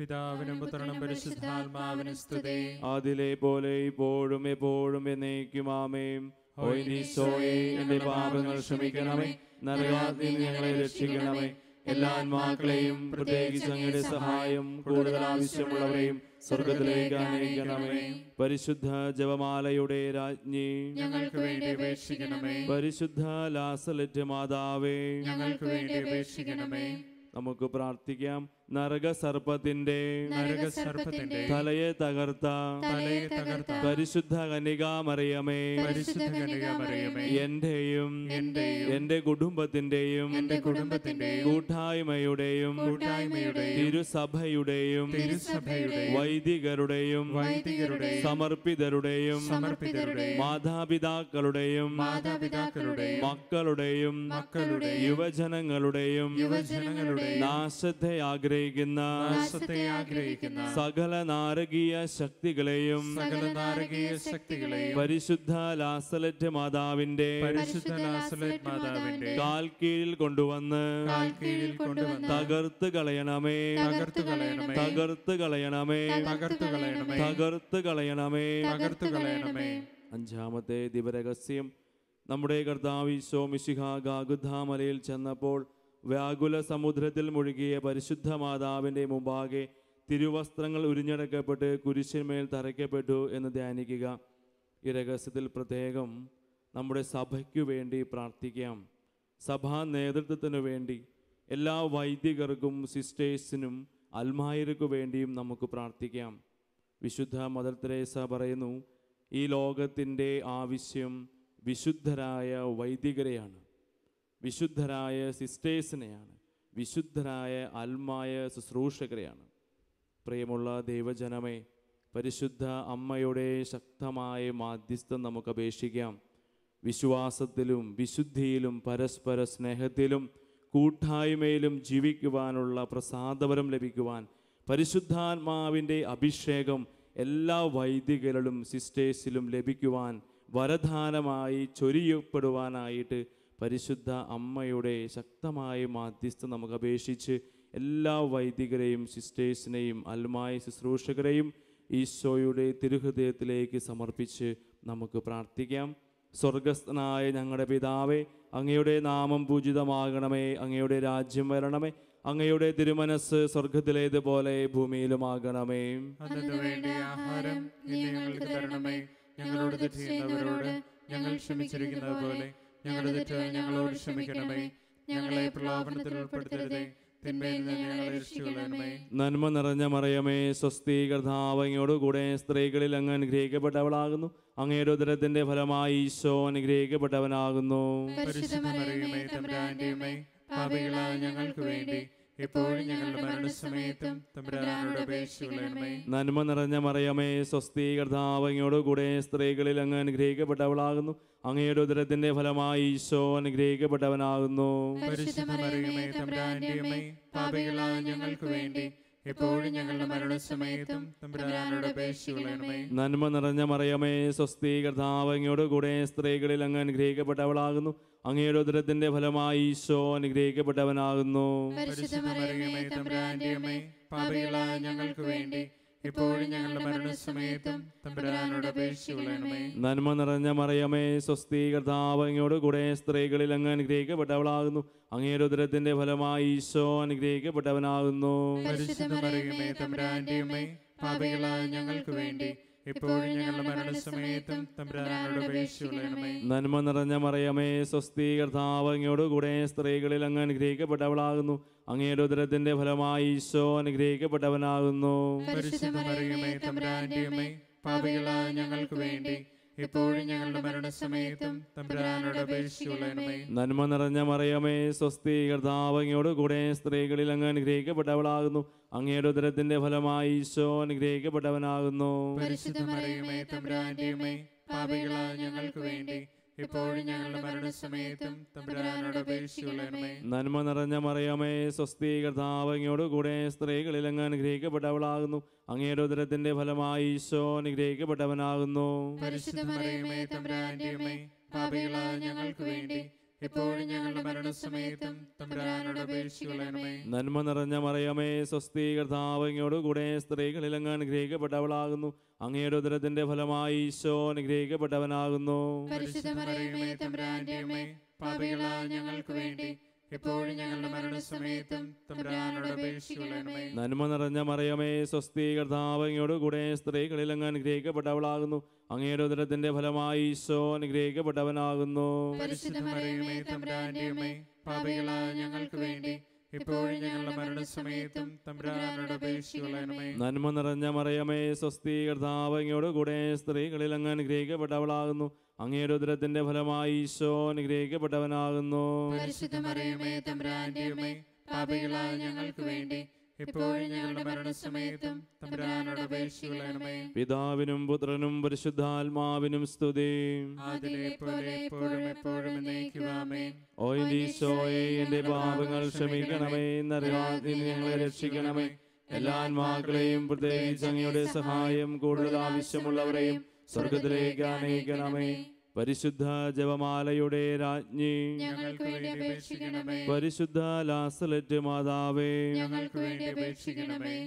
പിതാവിനും പുത്രനും പരിശുദ്ധാത്മാവിനും സ്തുതി. ആദിലെ പോലെ ഇപ്പോഴും എപ്പോഴും എന്നേക്കും ആമേൻ. ഓ ഈശോയേ, എന്റെ പാപങ്ങൾ ക്ഷമിക്കണമേ, നരകാഗ്നിയിൽ നിന്ന് ഞങ്ങളെ രക്ഷിക്കണമേ. എല്ലാ ആത്മാക്കളെയും പ്രത്യേകിച്ച് അങ്ങയുടെ സഹായം കൂടുതൽ ആവശ്യമുള്ളവരെയും സ്വർഗത്തിലേക്ക് അനയിക്കണമേ. പരിശുദ്ധ ജപമാലയുടെ രാജ്ഞി, ഞങ്ങൾക്ക് വേണ്ടി അപേക്ഷിക്കണമേ. പരിശുദ്ധ ലാസലറ്റ് മാതാവേ, ഞങ്ങൾക്ക് വേണ്ടി അപേക്ഷിക്കണമേ. നമുക്ക് പ്രാർത്ഥിക്കാം. നരകസർപ്പത്തിന്റെ തലയെ തകർത്ത പരിശുദ്ധ കന്യകാമറിയമേ, എന്റെയും എന്റെ കുടുംബത്തിന്റെയും കൂട്ടായ്മയുടെയും തിരുസഭയുടെയും വൈദികരുടെയും സമർപ്പിതരുടെയും മാതാപിതാക്കളുടെയും മക്കളുടെയും യുവജനങ്ങളുടെയും നാശത്തെ ആഗ്രഹിക്കുന്ന ആഗ്രഹിക്കുന്ന സകല നാരകീയ ശക്തികളെയും പരിശുദ്ധ ലാസലറ്റ് മാതാവിന്റെ കാൽ കീഴിൽ കൊണ്ടുവന്ന് തകർത്ത് കളയണമേ, തകർത്ത് കളയണമേ, തകർത്ത് കളയണമേ. അഞ്ചാമത്തെ ദിവരഹസ്യം. നമ്മുടെ കർത്താവ് ഈശോ മിശിഹ ഗാഗുഥാ മലയിൽ ചെന്നപ്പോൾ വ്യാകുല സമുദ്രത്തിൽ മുഴുകിയ പരിശുദ്ധ മാതാവിൻ്റെ മുമ്പാകെ തിരുവസ്ത്രങ്ങൾ ഉരിഞ്ഞടക്കപ്പെട്ട് കുരിശിന്മേൽ തറയ്ക്കപ്പെട്ടു എന്ന് ധ്യാനിക്കുക. ഈ രഹസ്യത്തിൽ പ്രത്യേകം നമ്മുടെ സഭയ്ക്കു വേണ്ടി പ്രാർത്ഥിക്കാം. സഭാ നേതൃത്വത്തിനു വേണ്ടി, എല്ലാ വൈദികർക്കും, സിസ്റ്റേഴ്സിനും, അൽമായർക്കു വേണ്ടിയും നമുക്ക് പ്രാർത്ഥിക്കാം. വിശുദ്ധ മദർ തെരേസ പറയുന്നു, ഈ ലോകത്തിൻ്റെ ആവശ്യം വിശുദ്ധരായ വൈദികരെയാണ്, വിശുദ്ധരായ സിസ്റ്റേഴ്സിനെയാണ്, വിശുദ്ധരായ അൽമായ ശുശ്രൂഷകരെയാണ്. പ്രിയമുള്ള ദൈവജനമേ, പരിശുദ്ധ അമ്മയുടെ ശക്തമായ മാധ്യസ്ഥം നമുക്ക് അപേക്ഷിക്കാം. വിശ്വാസത്തിലും വിശുദ്ധിയിലും പരസ്പര സ്നേഹത്തിലും കൂട്ടായ്മയിലും ജീവിക്കുവാനുള്ള പ്രസാദവരം ലഭിക്കുവാൻ പരിശുദ്ധാത്മാവിൻ്റെ അഭിഷേകം എല്ലാ വൈദികരിലും സിസ്റ്റേഴ്സിലും ലഭിക്കുവാൻ വരദാനമായി ചൊരിയപ്പെടുവാനായിട്ട് പരിശുദ്ധ അമ്മയുടെ ശക്തമായ മാധ്യസ്ഥം നമുക്ക് അപേക്ഷിച്ച് എല്ലാ വൈദികരെയും സിസ്റ്റേഴ്സിനെയും അൽമായ ശുശ്രൂഷകരെയും ഈശോയുടെ തിരുഹൃദയത്തിലേക്ക് സമർപ്പിച്ച് നമുക്ക് പ്രാർത്ഥിക്കാം. സ്വർഗസ്ഥനായ ഞങ്ങളുടെ പിതാവേ, അങ്ങയുടെ നാമം പൂജിതമാകണമേ, അങ്ങയുടെ രാജ്യം വരണമേ, അങ്ങയുടെ തിരുമനസ് സ്വർഗത്തിലേതുപോലെ ഭൂമിയിലുമാകണമേ. അതിനു വേണ്ടി ആഹാരം ഇന്ന് ഞങ്ങൾക്ക് തരണമേ. ഞങ്ങളോട് തെറ്റ് ചെയ്യുന്നവരോട് ഞങ്ങൾ ക്ഷമിച്ചിരിക്കുന്നത് പോലെ ഞങ്ങളുടെ തെറ്റുകൾ ഞങ്ങളോട് ക്ഷമിക്കണമേ. ഞങ്ങളെ പ്രലോഭനത്തിൽ ഉൾപ്പെടുത്തരുതേ, തിന്മയിൽ നിന്ന് ഞങ്ങളെ രക്ഷിക്കണമേ. നന്മ നിറഞ്ഞ മറിയമേ, സ്വസ്തി, കർത്താവ് അങ്ങയോടുകൂടെ സ്ത്രീകളിൽ അങ്ങ് അനുഗ്രഹിക്കപ്പെട്ടവളാകുന്നു. അങ്ങയുടെ ഉദരത്തിന്റെ ഫലമായി ഈശോ അനുഗ്രഹിക്കപ്പെട്ടവനാകുന്നു. പരിശുദ്ധ മറിയമേ, തമ്പുരാന്റെ അമ്മേ, പാപികളായ ഞങ്ങൾക്ക് വേണ്ടി എപ്പോഴും ഞങ്ങളുടെ മരണസമയത്തും തമ്പുരാനോട് അപേക്ഷിക്കണമേ. നന്മ നിറഞ്ഞ മറിയമേ, സ്വസ്തി, കർത്താവ് അങ്ങയോടുകൂടെ സ്ത്രീകളിൽ അങ്ങ് അനുഗ്രഹിക്കപ്പെട്ടവളാകുന്നു. അങ്ങയുടെ ഉദരത്തിന്റെ ഫലമായി ഈശോ അനുഗ്രഹിക്കപ്പെട്ടവനാകുന്നു. പരിശുദ്ധ മറിയമേ, തമ്പുരാന്റെ അമ്മേ, പാപികളായ ഞങ്ങൾക്ക് വേണ്ടി എപ്പോഴും ഞങ്ങളുടെ മരണസമയത്തും തമ്പുരാനോട് അപേക്ഷിക്കണമേ. നന്മ നിറഞ്ഞ മറിയമേ, സ്വസ്തി, കർത്താവ് അങ്ങയോടുകൂടെ സ്ത്രീകളിൽ അങ്ങ് അനുഗ്രഹിക്കപ്പെട്ടവളാകുന്നു. അങ്ങയുടെ ഉദരത്തിന്റെ ഫലമായി ഈശോ അനുഗ്രഹിക്കപ്പെട്ടവനാകുന്നു. പരിശുദ്ധ മറിയമേ, തമ്പുരാന്റെ അമ്മേ, പാപികളായ ഞങ്ങൾക്ക് വേണ്ടി എപ്പോഴും ഞങ്ങളുടെ മരണസമയത്തും തമ്പുരാനോട് അപേക്ഷിക്കണമേ. നന്മ നിറഞ്ഞ മറിയമേ, സ്വസ്തി, കർത്താവ് അങ്ങയോടുകൂടെ സ്ത്രീകളിൽ അങ്ങ് അനുഗ്രഹിക്കപ്പെട്ടവളാകുന്നു. അങ്ങയുടെ ഉദരത്തിന്റെ ഫലമായി ഈശോ അനുഗ്രഹിക്കപ്പെട്ടവനാകുന്നു. പരിശുദ്ധ മറിയമേ, തമ്പുരാന്റെ അമ്മേ, പാപികളായ ഞങ്ങൾക്ക് വേണ്ടി എപ്പോഴും ഞങ്ങളുടെ മരണസമയത്തും തമ്പുരാനോട് അപേക്ഷിക്കണമേ. നന്മ നിറഞ്ഞ മറിയമേ, സ്വസ്തി, കർത്താവ് അങ്ങയോടുകൂടെ സ്ത്രീകളിൽ അങ്ങ് അനുഗ്രഹിക്കപ്പെട്ടവളാകുന്നു. അങ്ങയുടെ ഉദരത്തിന്റെ ഫലമായി ഈശോ അനുഗ്രഹിക്കപ്പെട്ടവനാകുന്നു. പരിശുദ്ധ മറിയമേ, തമ്പുരാന്റെ അമ്മേ, പാപികളായ ഞങ്ങൾക്ക് വേണ്ടി എപ്പോഴും ഞങ്ങളുടെ മരണസമയത്തും തമ്പുരാനോട് അപേക്ഷിക്കണമേ. നന്മ നിറഞ്ഞ മറിയമേ, സ്വസ്തി, കർത്താവ് അങ്ങയോടുകൂടെ സ്ത്രീകളിൽ അങ്ങ് അനുഗ്രഹിക്കപ്പെട്ടവളാകുന്നു. അങ്ങയുടെ ഉദരത്തിന്റെ ഫലമായി ഈശോ അനുഗ്രഹിക്കപ്പെട്ടവനാകുന്നു. പരിശുദ്ധ മറിയമേ, തമ്പുരാന്റെ അമ്മേ, പാപികളായ ഞങ്ങൾക്ക് വേണ്ടി എപ്പോഴും ഞങ്ങളുടെ മരണസമയത്തും തമ്പുരാനോട് അപേക്ഷിക്കണമേ. നന്മ നിറഞ്ഞ മറിയമേ, സ്വസ്തി, കർത്താവ് അങ്ങയോടുകൂടെ സ്ത്രീകളിൽ അങ്ങ് അനുഗ്രഹിക്കപ്പെട്ടവളാകുന്നു. അങ്ങയുടെ ഉദരത്തിന്റെ ഫലമായി ഈശോ അനുഗ്രഹിക്കപ്പെട്ടവനാകുന്നു. പരിശുദ്ധ മറിയമേ, തമ്പുരാന്റെ അമ്മേ, പാപികളായ ഞങ്ങൾക്ക് വേണ്ടി എപ്പോഴും ഞങ്ങളുടെ മരണസമയത്തും തമ്പുരാനോട് അപേക്ഷിക്കണമേ. നന്മ നിറഞ്ഞ മറിയമേ, സ്വസ്തി, കർത്താവ് അങ്ങയോടുകൂടെ സ്ത്രീകളിൽ അങ്ങ് അനുഗ്രഹിക്കപ്പെട്ടവളാകുന്നു. അങ്ങയുടെ ഉദരത്തിന്റെ ഫലമായി ഈശോ അനുഗ്രഹിക്കപ്പെട്ടവനാകുന്നു. പരിശുദ്ധ മറിയമേ, തമ്പുരാന്റെ അമ്മേ, പാപികളായ ഞങ്ങൾക്ക് വേണ്ടി എപ്പോഴും ഞങ്ങളുടെ മരണസമയത്തും തമ്പുരാനോട് അപേക്ഷിക്കണമേ. നന്മ നിറഞ്ഞ മറിയമേ, സ്വസ്തി, കർത്താവ് അങ്ങയോടുകൂടെ സ്ത്രീകളിൽ അങ്ങ് അനുഗ്രഹിക്കപ്പെട്ടവളാകുന്നു. അങ്ങയുടെ ഉദരത്തിന്റെ ഫലമായി ഈശോ അനുഗ്രഹിക്കപ്പെട്ടവനാകുന്നു. പരിശുദ്ധ മറിയമേ, തമ്പുരാന്റെ അമ്മേ, പാപികളായ ഞങ്ങൾക്ക് വേണ്ടി എപ്പോഴും ഞങ്ങളുടെ മരണസമയത്തും തമ്പുരാനോട് അപേക്ഷിക്കണമേ. നന്മ നിറഞ്ഞ മറിയമേ, സ്വസ്തി, കർത്താവ് അങ്ങയോടുകൂടെ സ്ത്രീകളിൽ അങ്ങ് അനുഗ്രഹിക്കപ്പെട്ടവളാകുന്നു. അങ്ങയുടെ ഉദരത്തിന്റെ ഫലമായി ഈശോ അനുഗ്രഹിക്കപ്പെട്ടവനാകുന്നു. പരിശുദ്ധ മറിയമേ, തമ്പുരാന്റെ അമ്മേ, പാപികളായ ഞങ്ങൾക്ക് വേണ്ടി ഇപ്പോഴും ഞങ്ങളുടെ മരണസമയത്തും തമ്പുരാനോട് അപേക്ഷിക്കണമേ. പിതാവിനും പുത്രനും പരിശുദ്ധാത്മാവിനും സ്തുതി. അതിലെ പോലെ എപ്പോഴും എപ്പോഴും എന്നേക്കും ആമേൻ. ഓ എന്റെ ഈശോയെ, എന്റെ പാപങ്ങൾ ക്ഷമിക്കണമേ, നരകാഗ്നിയിൽ നിന്ന് ഞങ്ങളെ രക്ഷിക്കണമേ. എല്ലാ ആത്മാക്കളെയും പ്രത്യേകിച്ച് അങ്ങയുടെ സഹായം കൂടുതൽ ആവശ്യമുള്ളവരെയും സ്വർഗത്തിലേക്ക് ആനയിക്കണമേ. പരിശുദ്ധ ജപമാലയുടെ രാജ്ഞി, ഞങ്ങൾക്ക് വേണ്ടി അപേക്ഷിക്കണമേ. പരിശുദ്ധ ലാസലറ്റ് മാതാവേ, ഞങ്ങൾക്ക് വേണ്ടി അപേക്ഷിക്കണമേ.